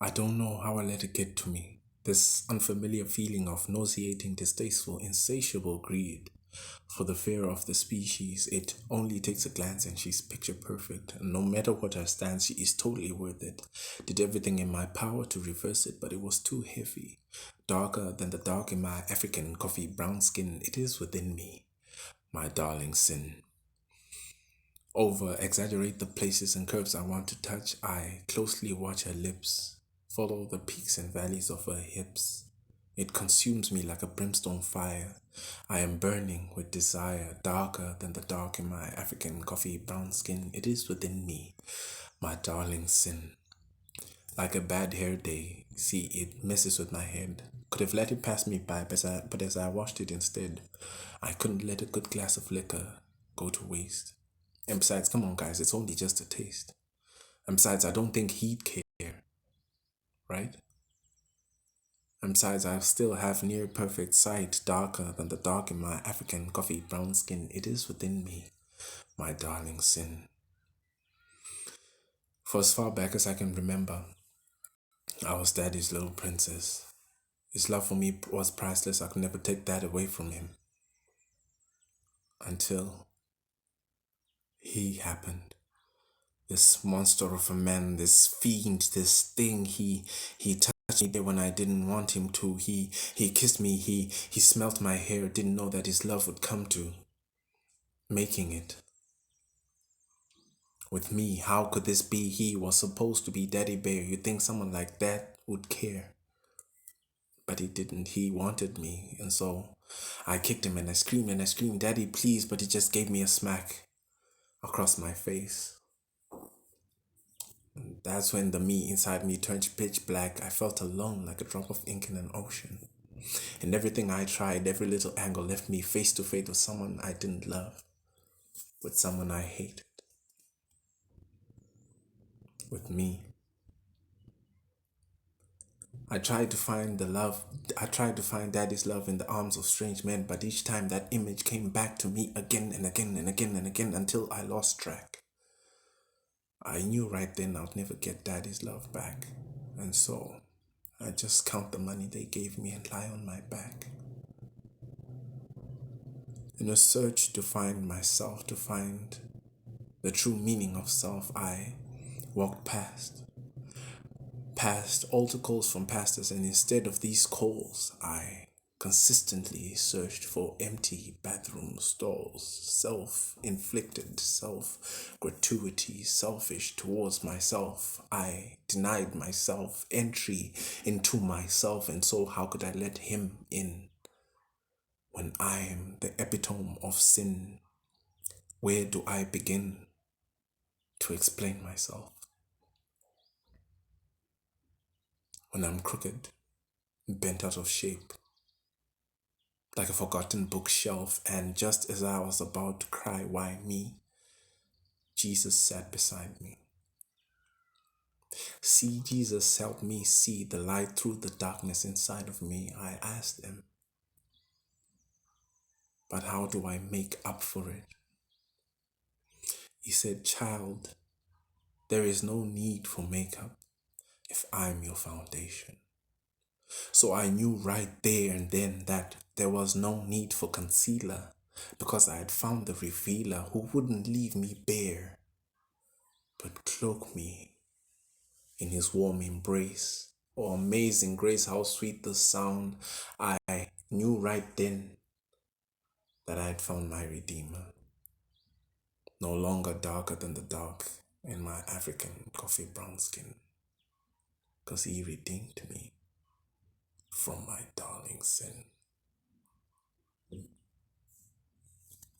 I don't know how I let it get to me. This unfamiliar feeling of nauseating, distasteful, insatiable greed for the fear of the species. It only takes a glance and she's picture perfect. And no matter what her stance, she is totally worth it. Did everything in my power to reverse it, but it was too heavy. Darker than the dark in my African coffee brown skin, it is within me, my darling sin. Over exaggerate the places and curves I want to touch. I closely watch her lips, follow the peaks and valleys of her hips. It consumes me like a brimstone fire. I am burning with desire, darker than the dark in my African coffee brown skin. It is within me, my darling sin. Like a bad hair day, see, it messes with my head. Could have let it pass me by, but as I washed it instead, I couldn't let a good glass of liquor go to waste. And besides, come on, guys, it's only just a taste. And besides, I don't think he'd care, right? And besides, I still have near perfect sight, darker than the dark in my African coffee brown skin. It is within me, my darling sin. For as far back as I can remember, I was daddy's little princess. His love for me was priceless. I could never take that away from him. Until he happened. This monster of a man, this fiend, this thing, he touched me there when I didn't want him to. He kissed me, he smelt my hair, didn't know that his love would come to making it. With me, how could this be? He was supposed to be Daddy Bear. You'd think someone like that would care. But he didn't. He wanted me. And so I kicked him and I screamed, Daddy, please. But he just gave me a smack across my face. And that's when the me inside me turned pitch black. I felt alone like a drop of ink in an ocean. And everything I tried, every little angle left me face to face with someone I didn't love, with someone I hated, with me. I tried to find the love, I tried to find daddy's love in the arms of strange men, but each time that image came back to me again and again and again and again until I lost track. I knew right then I'd never get daddy's love back, and so I just count the money they gave me and lie on my back. In a search to find myself, to find the true meaning of self, I walked past altar calls from pastors, and instead of these calls, I consistently searched for empty bathroom stalls, self-inflicted, self-gratuity, selfish towards myself. I denied myself entry into myself, and so how could I let him in when I am the epitome of sin? Where do I begin to explain myself? When I'm crooked, bent out of shape, like a forgotten bookshelf, and just as I was about to cry, why me? Jesus sat beside me. See, Jesus, help me see the light through the darkness inside of me, I asked him. But how do I make up for it? He said, child, there is no need for makeup if I'm your foundation. So I knew right there and then that there was no need for concealer, because I had found the revealer who wouldn't leave me bare, but cloak me in his warm embrace. Oh, amazing grace, how sweet the sound. I knew right then that I had found my Redeemer, no longer darker than the dark in my African coffee brown skin, because he redeemed me from my darling sin.